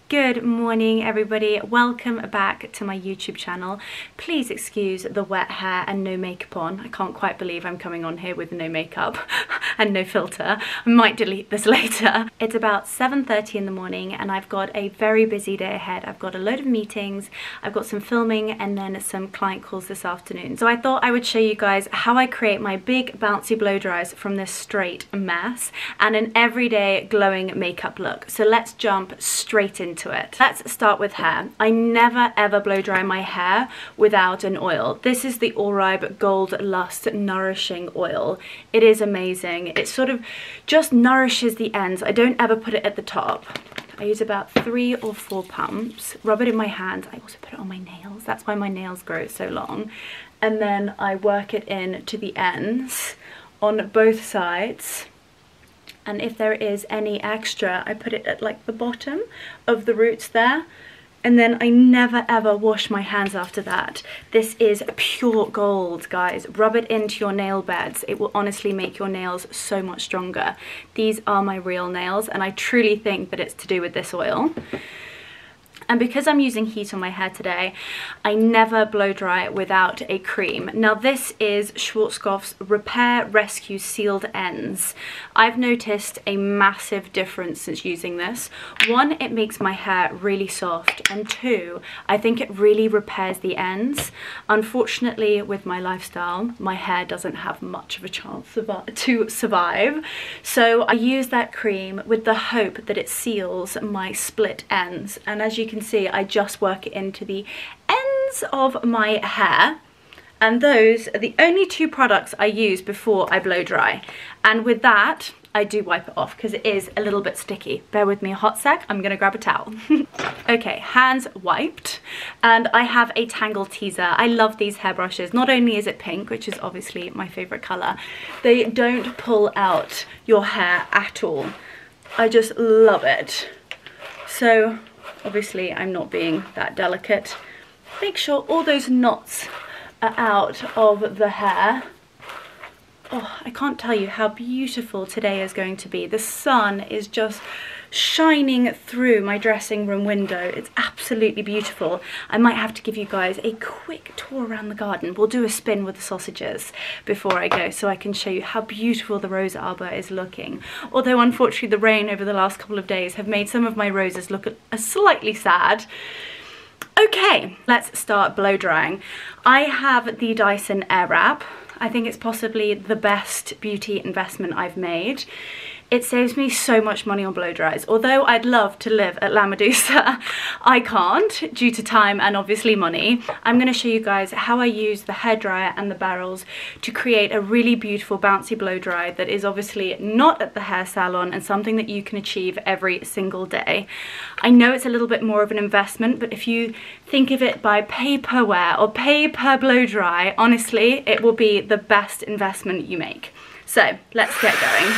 Good morning everybody, welcome back to my YouTube channel. Please excuse the wet hair and no makeup on. I can't quite believe I'm coming on here with no makeup and no filter. I might delete this later. It's about 7:30 in the morning and I've got a very busy day ahead. I've got a load of meetings, I've got some filming and then some client calls this afternoon. So I thought I would show you guys how I create my big bouncy blow dries from this straight mess and an everyday glowing makeup look. So let's jump straight into it. Let's start with hair. I never ever blow dry my hair without an oil. This is the Oribe Gold Lust Nourishing Oil. It is amazing. It sort of just nourishes the ends. I don't ever put it at the top. I use about 3 or 4 pumps, rub it in my hand. I also put it on my nails. That's why my nails grow so long. And then I work it in to the ends on both sides. And if there is any extra, I put it at like the bottom of the roots there. And then I never ever wash my hands after that. This is pure gold, guys. Rub it into your nail beds. It will honestly make your nails so much stronger. These are my real nails and I truly think that it's to do with this oil. And because I'm using heat on my hair today, I never blow dry it without a cream. Now this is Schwarzkopf's Repair Rescue Sealed Ends. I've noticed a massive difference since using this. 1, it makes my hair really soft, and 2, I think it really repairs the ends. Unfortunately, with my lifestyle, my hair doesn't have much of a chance to survive. So I use that cream with the hope that it seals my split ends. And as you can see, I just work it into the ends of my hair, and those are the only 2 products I use before I blow dry. And with that, I do wipe it off because it is a little bit sticky. Bear with me a hot sec, I'm gonna grab a towel. Okay, hands wiped, and I have a Tangle Teezer. I love these hairbrushes. Not only is it pink, which is obviously my favorite color, they don't pull out your hair at all. I just love it. So obviously I'm not being that delicate. Make sure all those knots are out of the hair. Oh, I can't tell you how beautiful today is going to be. The sun is just shining through my dressing room window. It's absolutely beautiful. I might have to give you guys a quick tour around the garden. We'll do a spin with the sausages before I go so I can show you how beautiful the rose arbor is looking. Although unfortunately the rain over the last couple of days have made some of my roses look slightly sad. Okay, let's start blow drying. I have the Dyson Airwrap. I think it's possibly the best beauty investment I've made. It saves me so much money on blow dries. Although I'd love to live at La Medusa, I can't due to time and obviously money. I'm going to show you guys how I use the hairdryer and the barrels to create a really beautiful bouncy blow dry that is obviously not at the hair salon and something that you can achieve every single day. I know it's a little bit more of an investment, but if you think of it by pay per wear or pay per blow dry, honestly, it will be the best investment you make. So let's get going.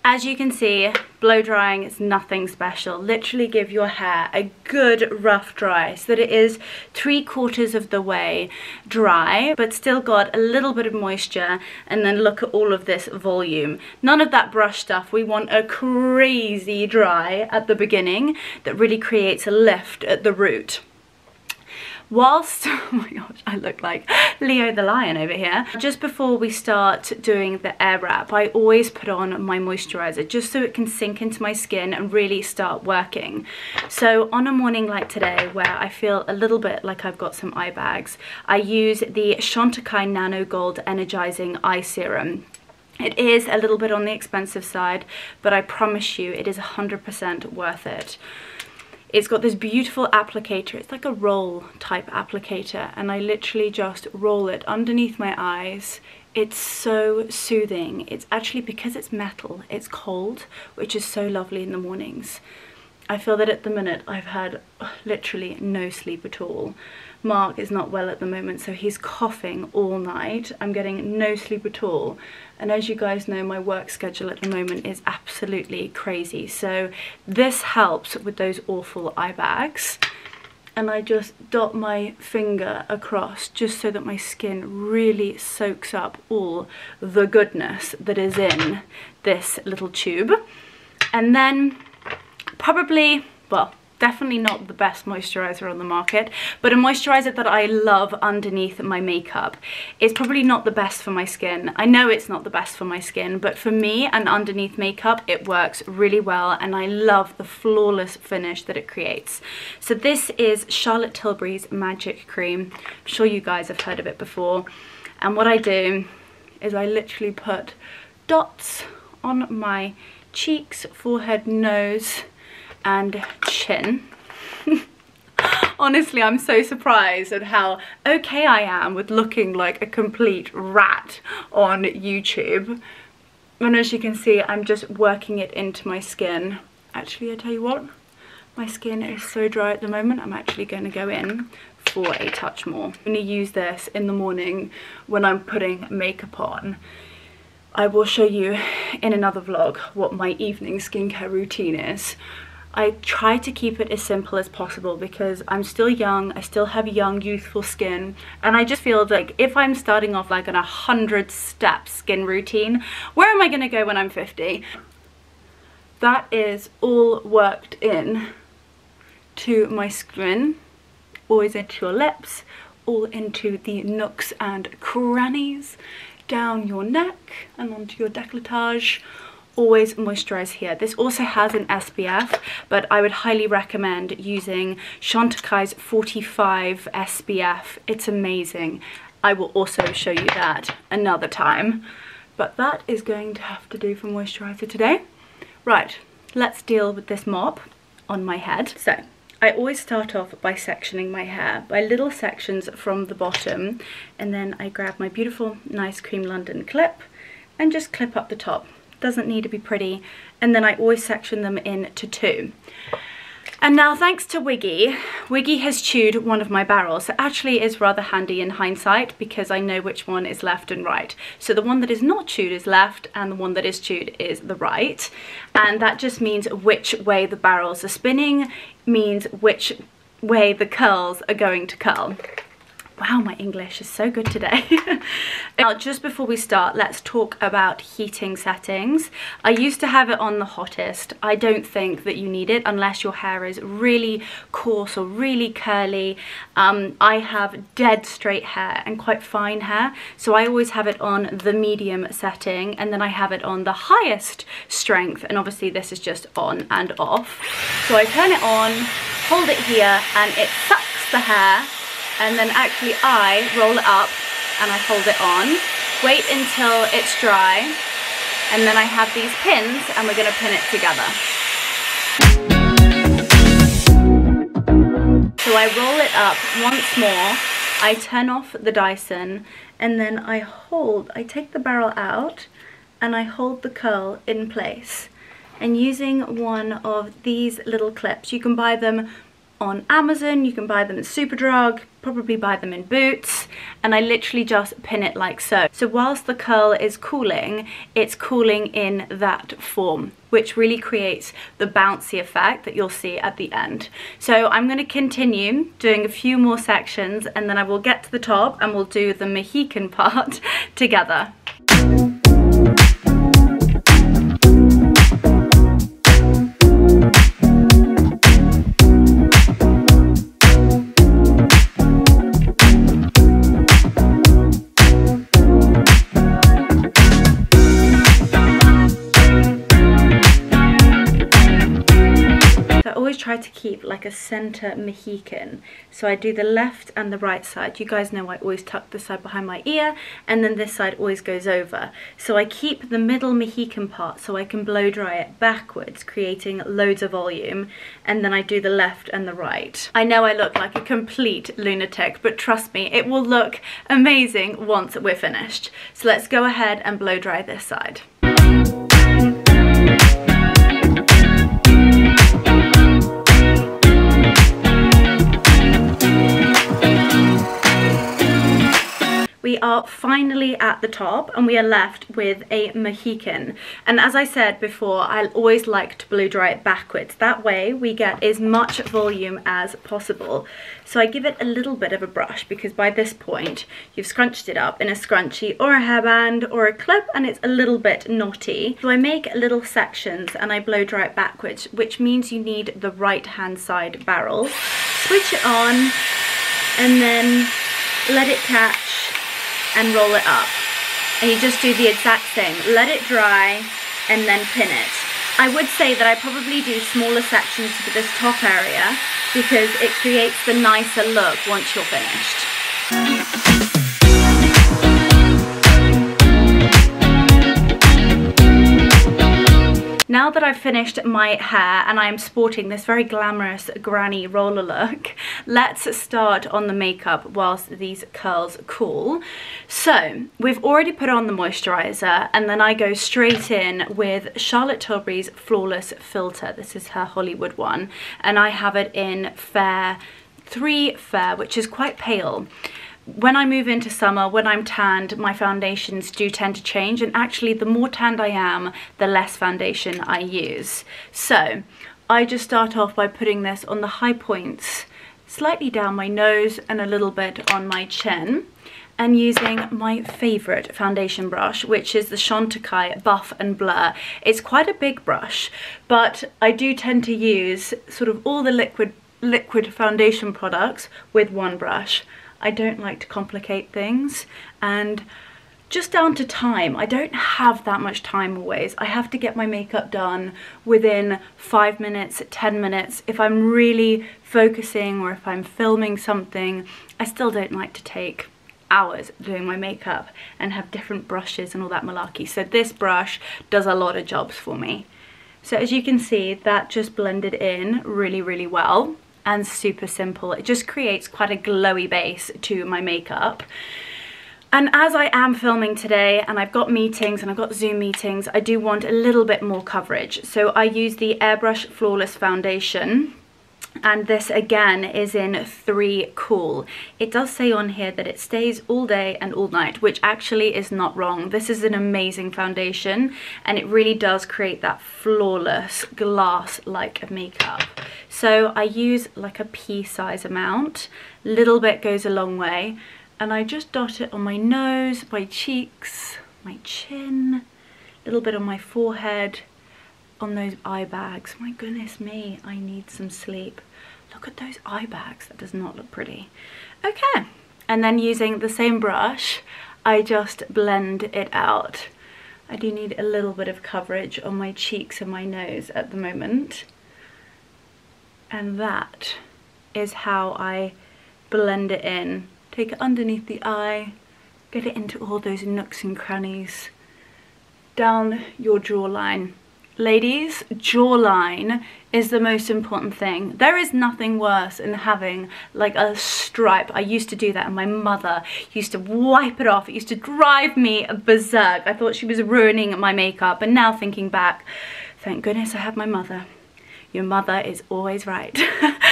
As you can see, blow drying is nothing special. Literally give your hair a good rough dry so that it is 3/4 of the way dry, but still got a little bit of moisture, and then look at all of this volume. None of that brush stuff. We want a crazy dry at the beginning that really creates a lift at the root. Whilst, oh my gosh, I look like Leo the lion over here. Just before we start doing the air wrap, I always put on my moisturizer just so it can sink into my skin and really start working. So on a morning like today where I feel a little bit like I've got some eye bags, I use the Chantecaille Nano Gold Energizing Eye Serum. It is a little bit on the expensive side, but I promise you it is 100% worth it. It's got this beautiful applicator. It's like a roll type applicator, and I literally just roll it underneath my eyes. It's so soothing. It's actually, because it's metal, it's cold, which is so lovely in the mornings. I feel that at the minute I've had literally no sleep at all. Mark is not well at the moment, so he's coughing all night. I'm getting no sleep at all. And as you guys know, my work schedule at the moment is absolutely crazy. So this helps with those awful eye bags. And I just dot my finger across just so that my skin really soaks up all the goodness that is in this little tube. And then probably, well, definitely not the best moisturizer on the market, but a moisturizer that I love underneath my makeup. It's probably not the best for my skin. I know it's not the best for my skin, but for me and underneath makeup, it works really well, and I love the flawless finish that it creates. So this is Charlotte Tilbury's Magic Cream. I'm sure you guys have heard of it before. And what I do is I literally put dots on my cheeks, forehead, nose, and chin. Honestly, I'm so surprised at how okay I am with looking like a complete rat on YouTube. And as you can see, I'm just working it into my skin. Actually, I tell you what, my skin is so dry at the moment, I'm actually going to go in for a touch more. I'm going to use this in the morning when I'm putting makeup on. I will show you in another vlog what my evening skincare routine is. I try to keep it as simple as possible because I'm still young, I still have young, youthful skin, and I just feel like if I'm starting off like on a 100-step skin routine, where am I going to go when I'm 50? That is all worked in to my skin, always into your lips, all into the nooks and crannies, down your neck and onto your décolletage. Always moisturize here. This also has an SPF, but I would highly recommend using Chantecaille's 45 SPF. It's amazing. I will also show you that another time. But that is going to have to do for moisturizer today. Right, let's deal with this mop on my head. So I always start off by sectioning my hair by little sections from the bottom, and then I grab my beautiful nice cream London clip and just clip up the top. Doesn't need to be pretty, and then I always section them into two. And now, thanks to Wiggy has chewed one of my barrels. So actually it's rather handy in hindsight because I know which one is left and right. So the one that is not chewed is left, and the one that is chewed is the right. And that just means which way the barrels are spinning, means which way the curls are going to curl. Wow, my English is so good today. Now, just before we start, let's talk about heating settings. I used to have it on the hottest. I don't think that you need it unless your hair is really coarse or really curly. I have dead straight hair and quite fine hair, so I always have it on the medium setting, and then I have it on the highest strength, and obviously this is just on and off. So I turn it on, hold it here, and it sucks the hair. And then actually I roll it up and I hold it on, wait until it's dry, and then I have these pins and we're going to pin it together. So I roll it up once more, I turn off the Dyson, and then I take the barrel out and I hold the curl in place. And using one of these little clips, you can buy them on Amazon, you can buy them at Superdrug, probably buy them in Boots, and I literally just pin it like so. So whilst the curl is cooling, it's cooling in that form, which really creates the bouncy effect that you'll see at the end. So I'm going to continue doing a few more sections, and then I will get to the top and we'll do the Mohican part together. Try to keep like a center Mohican, so I do the left and the right side. You guys know I always tuck this side behind my ear, and then this side always goes over, so I keep the middle Mohican part so I can blow dry it backwards, creating loads of volume, and then I do the left and the right. I know I look like a complete lunatic, but trust me, it will look amazing once we're finished. So let's go ahead and blow dry this side. are finally at the top and we are left with a Mohican. And as I said before, I always like to blow dry it backwards. That way we get as much volume as possible. So I give it a little bit of a brush because by this point you've scrunched it up in a scrunchie or a hairband or a clip and it's a little bit knotty. So I make little sections and I blow dry it backwards, which means you need the right hand side barrel. Switch it on and then let it catch and roll it up. And you just do the exact same. Let it dry and then pin it. I would say that I probably do smaller sections for this top area because it creates the nicer look once you're finished. Now that I've finished my hair and I'm sporting this very glamorous granny roller look, let's start on the makeup whilst these curls cool. So we've already put on the moisturizer and then I go straight in with Charlotte Tilbury's Flawless Filter. This is her Hollywood one and I have it in Fair 3 Fair, which is quite pale. When I move into summer, when I'm tanned, my foundations do tend to change, and actually the more tanned I am, the less foundation I use. So I just start off by putting this on the high points, slightly down my nose and a little bit on my chin, and using my favourite foundation brush, which is the Chantecaille Buff and Blur. It's quite a big brush, but I do tend to use sort of all the liquid foundation products with one brush. I don't like to complicate things, and just down to time, I don't have that much time always. I have to get my makeup done within 5 minutes, 10 minutes. If I'm really focusing or if I'm filming something, I still don't like to take hours doing my makeup and have different brushes and all that malarkey. So this brush does a lot of jobs for me. So as you can see, that just blended in really, really well. And super simple. It just creates quite a glowy base to my makeup. And as I am filming today and I've got meetings and I've got Zoom meetings, I do want a little bit more coverage. So I use the Airbrush Flawless Foundation, and this again is in 3 Cool. It does say on here that it stays all day and all night, which actually is not wrong. This is an amazing foundation and it really does create that flawless glass-like makeup. So I use like a pea size amount, little bit goes a long way, and I just dot it on my nose, my cheeks, my chin, a little bit on my forehead, on those eye bags. My goodness me, I need some sleep. Look at those eye bags, that does not look pretty. Okay, and then using the same brush, I just blend it out. I do need a little bit of coverage on my cheeks and my nose at the moment. And that is how I blend it in. Take it underneath the eye, get it into all those nooks and crannies, down your jawline. Ladies, jawline is the most important thing. There is nothing worse than having like a stripe. I used to do that and my mother used to wipe it off. It used to drive me berserk. I thought she was ruining my makeup, and now thinking back, thank goodness I have my mother. Your mother is always right.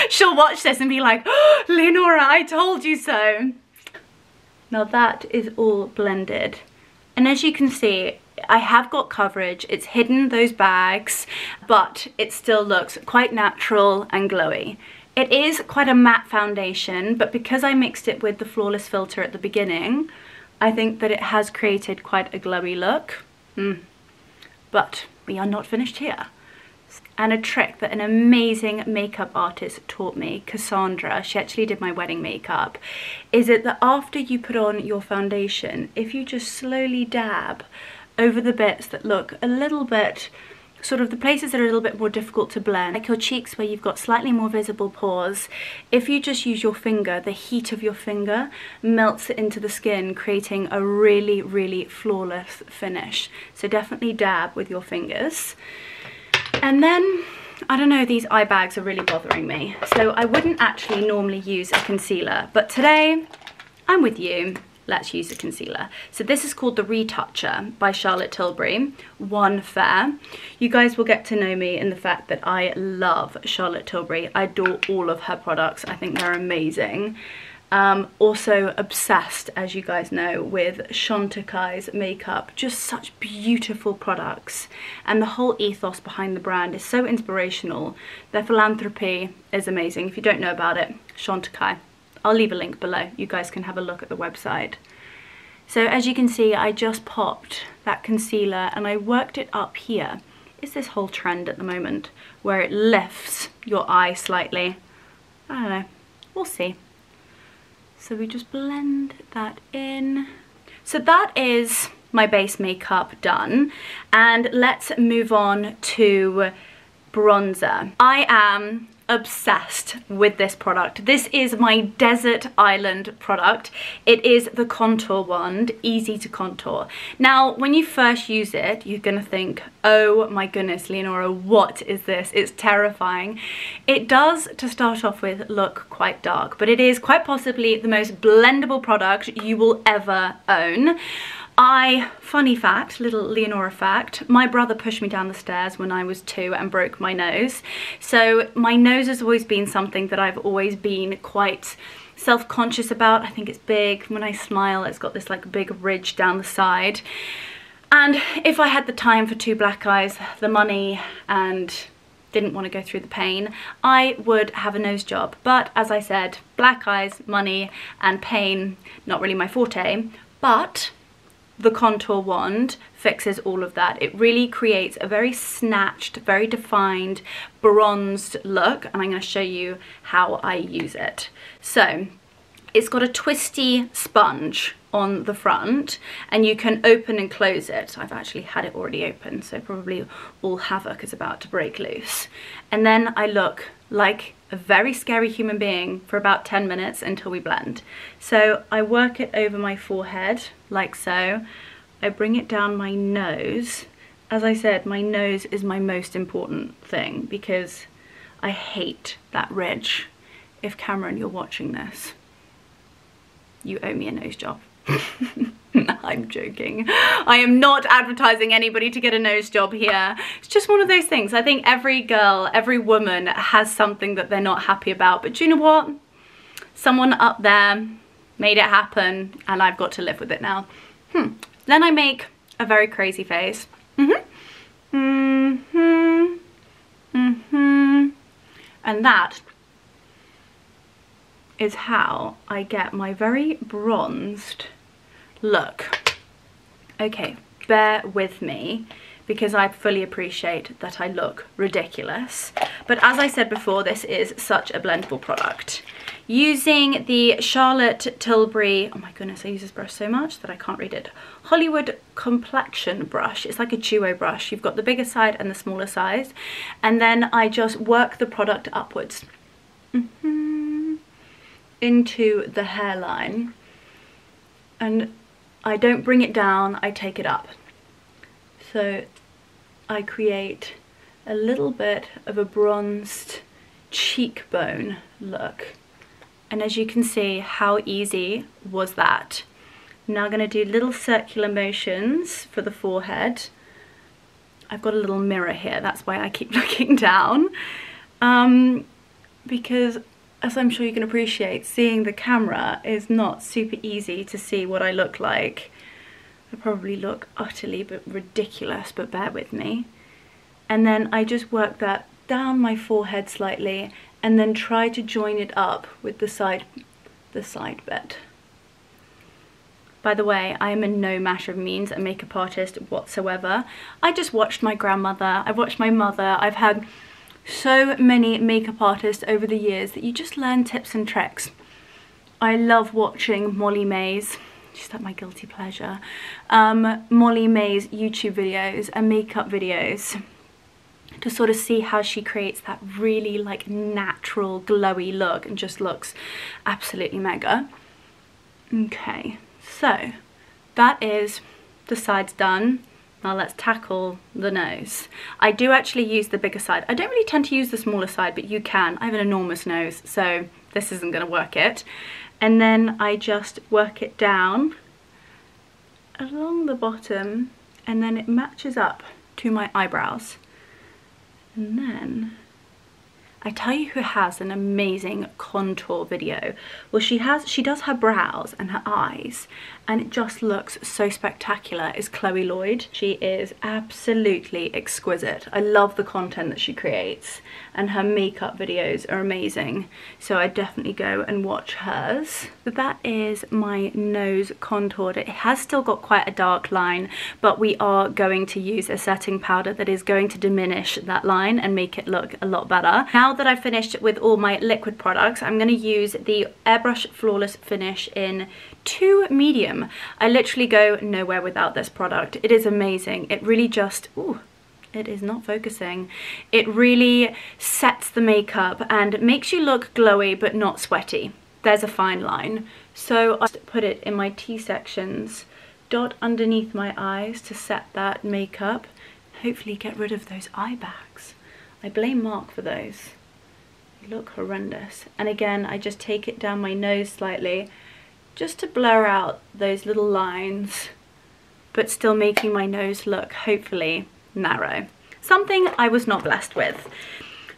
She'll watch this and be like, oh, Leonora, I told you so. Now that is all blended. And as you can see, I have got coverage. It's hidden those bags, but it still looks quite natural and glowy. It is quite a matte foundation, but because I mixed it with the Flawless Filter at the beginning, I think that it has created quite a glowy look. But we are not finished here. And a trick that an amazing makeup artist taught me, Cassandra, she actually did my wedding makeup, is that after you put on your foundation, if you just slowly dab over the bits that look a little bit, sort of the places that are a little bit more difficult to blend, like your cheeks where you've got slightly more visible pores, if you just use your finger, the heat of your finger melts it into the skin, creating a really, really flawless finish. So definitely dab with your fingers. And then, I don't know, these eye bags are really bothering me. So I wouldn't actually normally use a concealer, but today I'm with you. Let's use a concealer. So this is called the Retoucher by Charlotte Tilbury, 1 Fair. You guys will get to know me in the fact that I love Charlotte Tilbury. I adore all of her products. I think they're amazing. Also obsessed, as you guys know, with Chantecaille's makeup. Just such beautiful products, and the whole ethos behind the brand is so inspirational. Their philanthropy is amazing. If you don't know about it, Chantecaille, I'll leave a link below. You guys can have a look at the website. So as you can see, I just popped that concealer and I worked it up here. It's this whole trend at the moment where it lifts your eye slightly. I don't know, we'll see. So we just blend that in. So that is my base makeup done. And let's move on to bronzer. I am obsessed with this product. This is my desert island product. It is the Contour Wand, easy to contour. Now, when you first use it, you're gonna think, oh my goodness, Leonora, what is this? It's terrifying. It does, to start off with, look quite dark, but it is quite possibly the most blendable product you will ever own. Funny fact, little Leonora fact, my brother pushed me down the stairs when I was 2 and broke my nose. So my nose has always been something that I've always been quite self-conscious about. I think it's big. When I smile, it's got this like big ridge down the side. And if I had the time for 2 black eyes, the money, and didn't want to go through the pain, I would have a nose job. But as I said, black eyes, money, and pain, not really my forte. But the Contour Wand fixes all of that. It really creates a very snatched, very defined, bronzed look, and I'm going to show you how I use it. So it's got a twisty sponge on the front, and you can open and close it. I've actually had it already open, so probably all havoc is about to break loose. And then I look like a very scary human being for about 10 minutes until we blend. So I work it over my forehead, like so. I bring it down my nose. As I said, my nose is my most important thing because I hate that ridge. If Cameron, you're watching this, you owe me a nose job. I'm joking. I am not advertising anybody to get a nose job here. It's just one of those things. I think every girl, every woman has something that they're not happy about. But do you know what? Someone up there made it happen and I've got to live with it now. Then I make a very crazy face. And that is how I get my very bronzed look. Okay, bear with me because I fully appreciate that I look ridiculous. But as I said before, this is such a blendable product. Using the Charlotte Tilbury, oh my goodness, I use this brush so much that I can't read it, Hollywood Complexion brush. It's like a duo brush. You've got the bigger side and the smaller size. And then I just work the product upwards into the hairline. And I don't bring it down, I take it up. So I create a little bit of a bronzed cheekbone look. And as you can see, how easy was that? I'm now going to do little circular motions for the forehead. I've got a little mirror here, that's why I keep looking down. Because as I'm sure you can appreciate, seeing the camera is not super easy to see what I look like. I probably look utterly but ridiculous, but bear with me. And then I just work that down my forehead slightly and then try to join it up with the side bit. By the way, I am in no matter of means a makeup artist whatsoever. I just watched my grandmother, I've watched my mother, I've had so many makeup artists over the years that you just learn tips and tricks. I love watching Molly May's, she's like my guilty pleasure, Molly May's YouTube videos and makeup videos to sort of see how she creates that really like natural glowy look and just looks absolutely mega. Okay, so that is the sides done. Now let's tackle the nose. I do actually use the bigger side. I don't really tend to use the smaller side, but you can. I have an enormous nose, so this isn't going to work it. And then I just work it down along the bottom, and then it matches up to my eyebrows. And then I tell you who has an amazing contour video. Well, she does her brows and her eyes, and it just looks so spectacular, is Chloe Lloyd. She is absolutely exquisite. I love the content that she creates, and her makeup videos are amazing. So I definitely go and watch hers. But that is my nose contoured. It has still got quite a dark line, but we are going to use a setting powder that is going to diminish that line and make it look a lot better. Now that I've finished with all my liquid products, I'm going to use the Airbrush Flawless Finish in 2 medium. I literally go nowhere without this product. It is amazing. It really just, ooh, it is not focusing. It really sets the makeup and makes you look glowy but not sweaty. There's a fine line. So I just put it in my T sections, dot underneath my eyes to set that makeup, hopefully get rid of those eye bags. I blame Mark for those. They look horrendous. And again, I just take it down my nose slightly just to blur out those little lines, but still making my nose look hopefully narrow. Something I was not blessed with.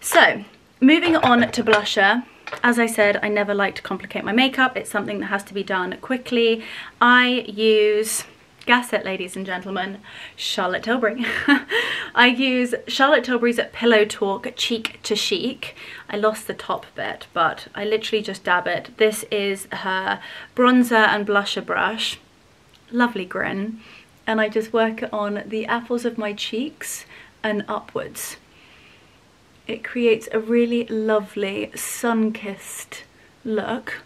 So moving on to blusher. As I said, I never like to complicate my makeup. It's something that has to be done quickly. I use, guess it ladies and gentlemen, Charlotte Tilbury. I use Charlotte Tilbury's Pillow Talk Cheek to Chic. I lost the top bit, but I literally just dab it. This is her bronzer and blusher brush. Lovely grin. And I just work it on the apples of my cheeks and upwards. It creates a really lovely sun-kissed look.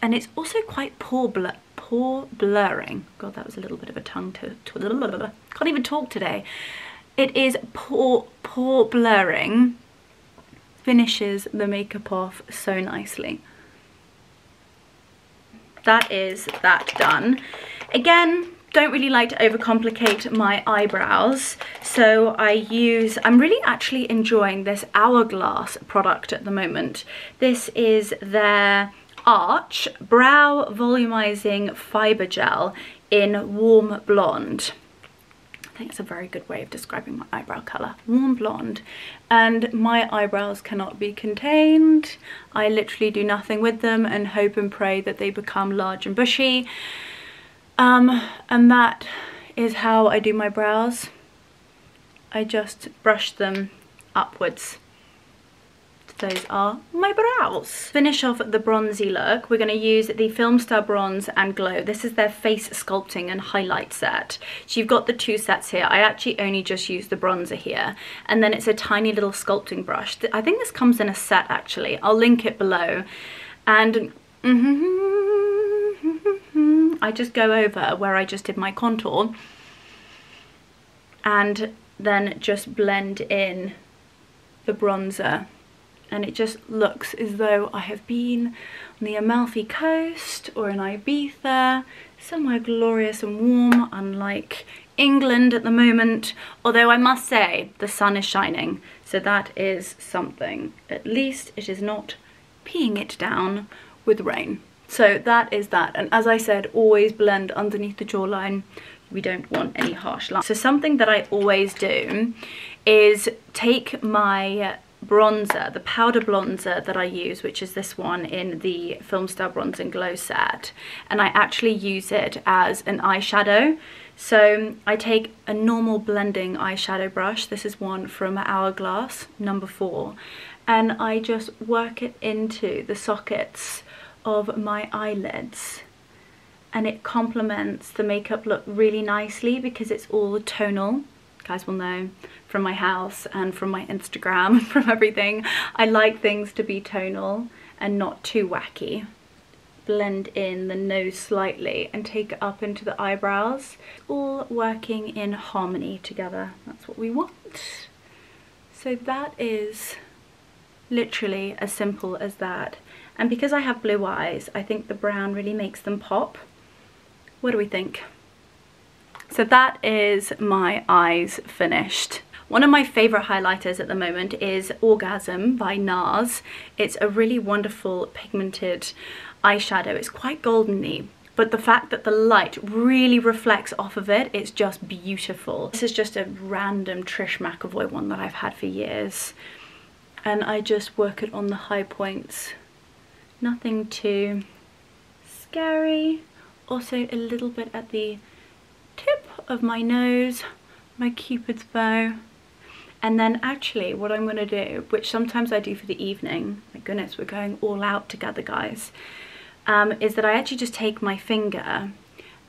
And it's also quite pore blurring. God, that was a little bit of a tongue to can't even talk today. It is pore blurring. Finishes the makeup off so nicely. That is that done. Again, don't really like to overcomplicate my eyebrows, so I'm really actually enjoying this Hourglass product at the moment. This is their Arch Brow Volumizing Fiber Gel in Warm Blonde. I think it's a very good way of describing my eyebrow colour. Warm blonde. And my eyebrows cannot be contained. I literally do nothing with them and hope and pray that they become large and bushy. And that is how I do my brows. I just brush them upwards. Those are my brows. Finish off the bronzy look. We're going to use the Filmstar Bronze and Glow. This is their face sculpting and highlight set. So you've got the 2 sets here. I actually only just use the bronzer here. And then it's a tiny little sculpting brush. I think this comes in a set actually. I'll link it below. And I just go over where I just did my contour and then just blend in the bronzer. And it just looks as though I have been on the Amalfi Coast or in Ibiza, somewhere glorious and warm, unlike England at the moment. Although I must say, the sun is shining, so that is something. At least it is not peeing it down with rain. So that is that. And as I said, always blend underneath the jawline. We don't want any harsh lines. So something that I always do is take my bronzer, the powder bronzer that I use, which is this one in the Filmstar Bronze and Glow set, and I actually use it as an eyeshadow. So I take a normal blending eyeshadow brush, this is one from Hourglass, number 4, and I just work it into the sockets of my eyelids, and it complements the makeup look really nicely because it's all tonal. You guys will know from my house and from my Instagram and from everything, I like things to be tonal and not too wacky. Blend in the nose slightly and take it up into the eyebrows, all working in harmony together. That's what we want. So that is literally as simple as that. And because I have blue eyes, I think the brown really makes them pop. What do we think? So that is my eyes finished. One of my favourite highlighters at the moment is Orgasm by NARS. It's a really wonderful pigmented eyeshadow. It's quite goldeny, but the fact that the light really reflects off of it, it's just beautiful. This is just a random Trish McEvoy one that I've had for years. and I just work it on the high points. Nothing too scary. Also a little bit at the tip of my nose, my Cupid's bow. And then actually what I'm going to do, which sometimes I do for the evening, my goodness, we're going all out together, guys, is that I actually just take my finger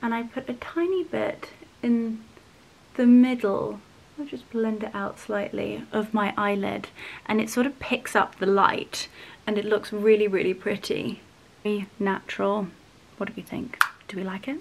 and I put a tiny bit in the middle, I'll just blend it out slightly, of my eyelid, and it sort of picks up the light and it looks really, really pretty. Very natural. What do we think? Do we like it?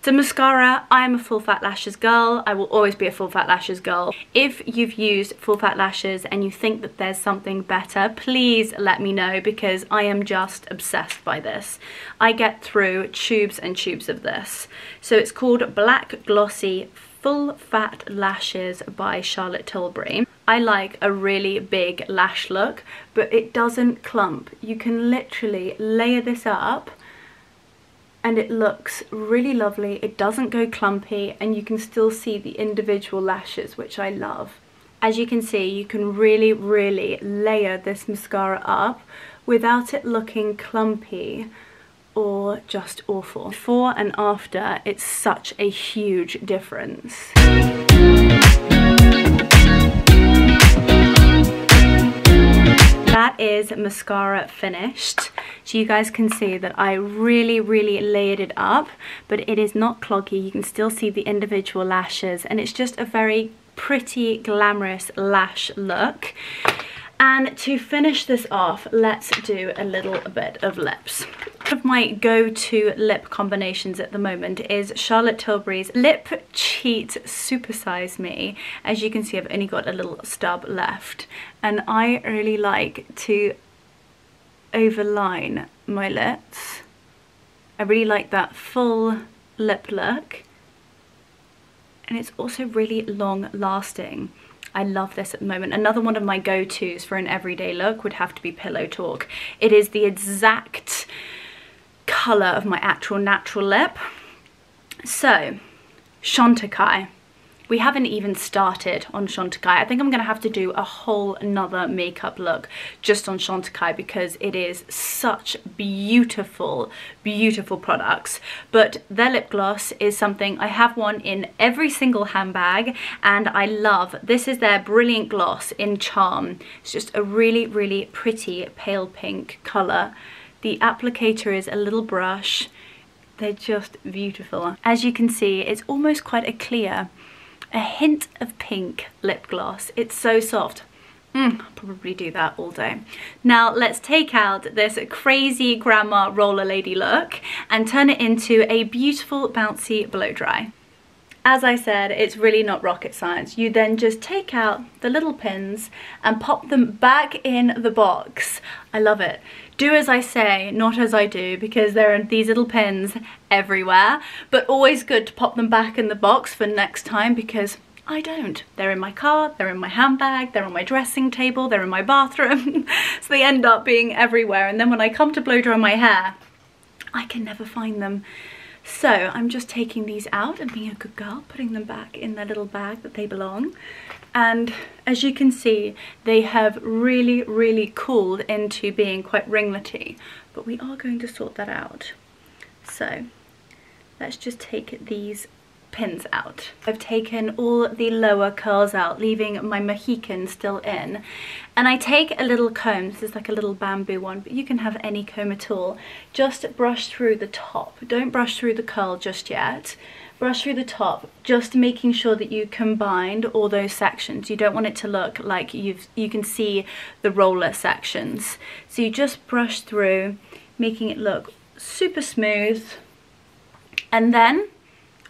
So mascara, I am a full fat lashes girl. I will always be a full fat lashes girl. If you've used full fat lashes and you think that there's something better, please let me know, because I am just obsessed by this. I get through tubes and tubes of this. So it's called Black Glossy Full Fat Lashes by Charlotte Tilbury. I like a really big lash look, but it doesn't clump. You can literally layer this up and it looks really lovely. It doesn't go clumpy, and you can still see the individual lashes, which I love. As you can see, you can really, really layer this mascara up without it looking clumpy or just awful. Before and after, it's such a huge difference. That is mascara finished. So you guys can see that I really, really layered it up, but it is not cloggy. You can still see the individual lashes, and it's just a very pretty, glamorous lash look. And to finish this off, let's do a little bit of lips. One of my go-to lip combinations at the moment is Charlotte Tilbury's Lip Cheat Supersize Me. As you can see, I've only got a little stub left, and I really like to overline my lips. I really like that full lip look, and it's also really long lasting. I love this at the moment. Another one of my go-tos for an everyday look would have to be Pillow Talk. It is the exact colour of my actual natural lip. So, Chantecaille. We haven't even started on Chantecaille. I think I'm going to have to do a whole another makeup look just on Chantecaille, because it is such beautiful, beautiful products. But their lip gloss is something, I have one in every single handbag, and I love. This is their Brilliant Gloss in Charm. It's just a really, really pretty pale pink colour. The applicator is a little brush. They're just beautiful. As you can see, it's almost quite a clear, a hint of pink lip gloss. It's so soft. I'll probably do that all day. Now let's take out this crazy grandma roller lady look and turn it into a beautiful bouncy blow dry. As I said, it's really not rocket science. You then just take out the little pins and pop them back in the box. I love it. Do as I say, not as I do, because there are these little pins everywhere, but always good to pop them back in the box for next time, because I don't. They're in my car, they're in my handbag, they're on my dressing table, they're in my bathroom. So they end up being everywhere, and then when I come to blow dry my hair, I can never find them. So I'm just taking these out and being a good girl, putting them back in their little bag that they belong. And as you can see, they have really, really cooled into being quite ringlety, but we are going to sort that out. So let's just take these pins out. I've taken all the lower curls out, leaving my Mohican still in. And I take a little comb, this is like a little bamboo one, but you can have any comb at all. Just brush through the top. Don't brush through the curl just yet. Brush through the top, just making sure that you combined all those sections. You don't want it to look like you can see the roller sections. So you just brush through, making it look super smooth. And then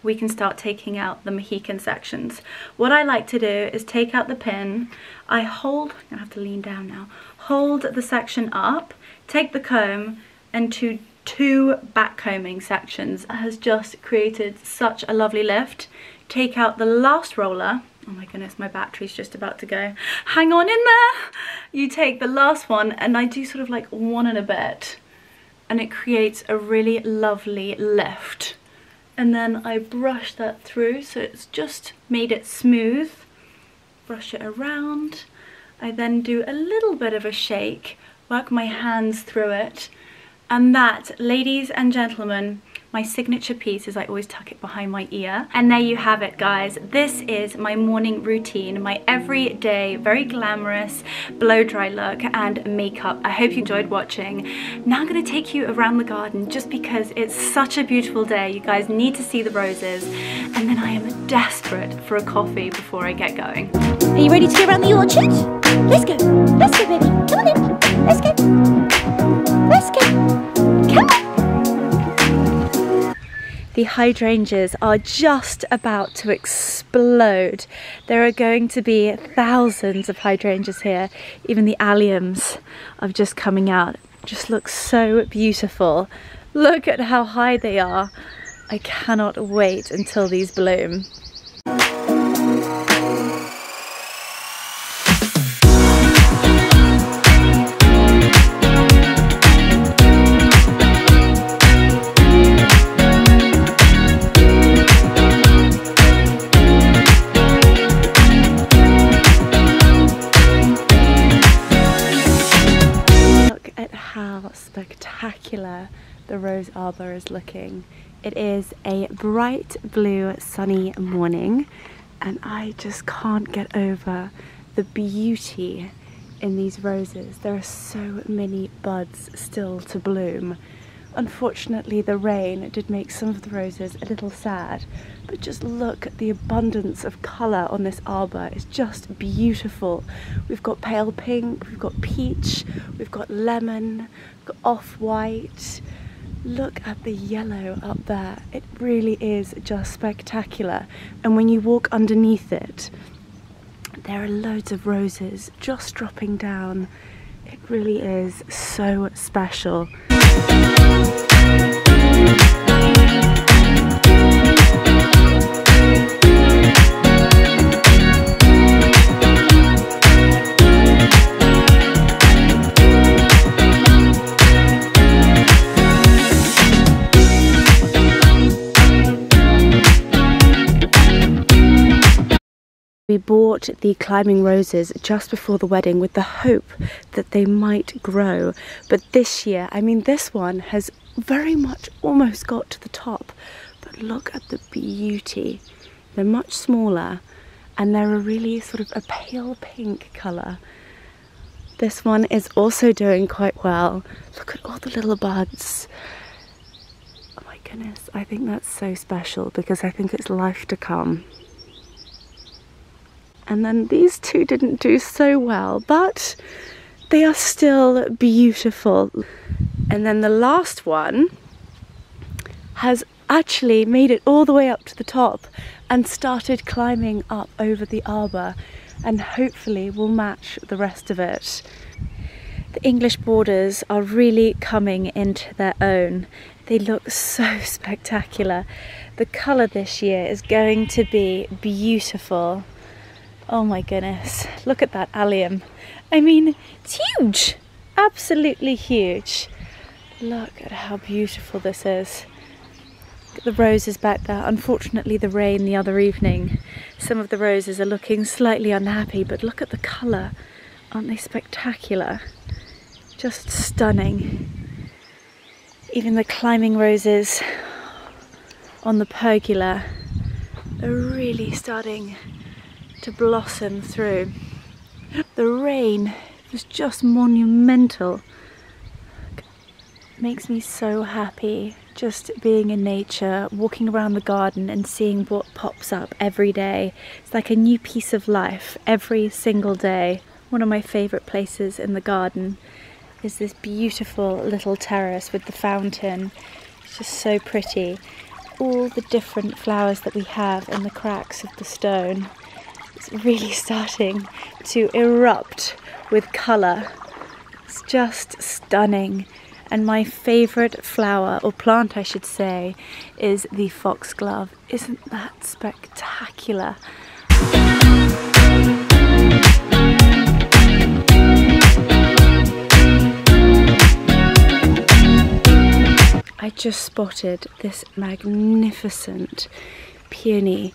we can start taking out the Mohican sections. What I like to do is take out the pin. I hold, I'm gonna have to lean down now, hold the section up, take the comb, and two back combing sections has just created such a lovely lift. Take out the last roller. Oh my goodness, my battery's just about to go. Hang on in there. You take the last one, and I do sort of like one and a bit, and it creates a really lovely lift. And then I brush that through, so it's just made it smooth. Brush it around. I then do a little bit of a shake, work my hands through it, and that, ladies and gentlemen, my signature piece is I always tuck it behind my ear. And there you have it, guys. This is my morning routine, my everyday, very glamorous blow dry look and makeup. I hope you enjoyed watching. Now I'm gonna take you around the garden just because it's such a beautiful day. You guys need to see the roses. And then I am desperate for a coffee before I get going. Are you ready to go around the orchard? Let's go. Let's go, baby. Come on in. Let's go. Let's go. Come on. The hydrangeas are just about to explode. There are going to be thousands of hydrangeas here. Even the alliums are just coming out. Just look so beautiful. Look at how high they are. I cannot wait until these bloom. Spectacular the rose arbor is looking. It is a bright blue sunny morning and I just can't get over the beauty in these roses. There are so many buds still to bloom. Unfortunately, the rain did make some of the roses a little sad, but just look at the abundance of colour on this arbor. It's just beautiful. We've got pale pink, we've got peach, we've got lemon, we've got off-white. Look at the yellow up there. It really is just spectacular. And when you walk underneath it, there are loads of roses just dropping down. It really is so special. We bought the climbing roses just before the wedding with the hope that they might grow. But this year, I mean, this one has very much almost got to the top. But look at the beauty. They're much smaller and they're a really sort of a pale pink colour. This one is also doing quite well. Look at all the little buds. Oh my goodness, I think that's so special because I think it's life to come. And then these two didn't do so well, but they are still beautiful. And then the last one has actually made it all the way up to the top and started climbing up over the arbor and hopefully will match the rest of it. The English borders are really coming into their own. They look so spectacular. The colour this year is going to be beautiful. Oh my goodness, look at that allium. I mean, it's huge, absolutely huge. Look at how beautiful this is. Look at the roses back there. Unfortunately, the rain the other evening, some of the roses are looking slightly unhappy, but look at the colour. Aren't they spectacular? Just stunning. Even the climbing roses on the pergola are really starting to blossom through. The rain was just monumental. It makes me so happy just being in nature, walking around the garden and seeing what pops up every day. It's like a new piece of life every single day. One of my favourite places in the garden is this beautiful little terrace with the fountain. It's just so pretty. All the different flowers that we have in the cracks of the stone. It's really starting to erupt with colour. It's just stunning. And my favourite flower, or plant I should say, is the foxglove. Isn't that spectacular? I just spotted this magnificent peony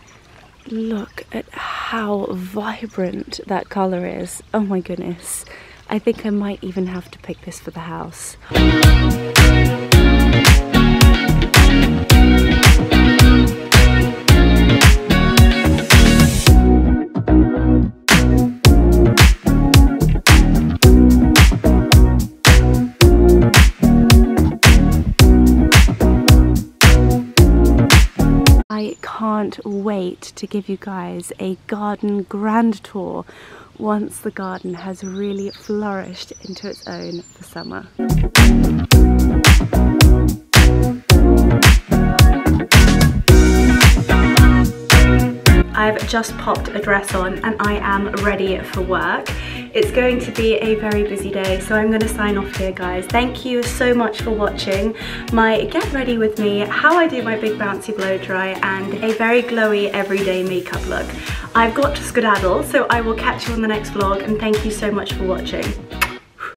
look at how vibrant that colour is. Oh my goodness. I think I might even have to pick this for the house. I can't wait to give you guys a garden grand tour once the garden has really flourished into its own for summer. I've just popped a dress on and I am ready for work. It's going to be a very busy day, so I'm going to sign off here, guys. Thank you so much for watching my get ready with me, how I do my big bouncy blow dry, and a very glowy everyday makeup look. I've got to skedaddle, so I will catch you on the next vlog, and thank you so much for watching.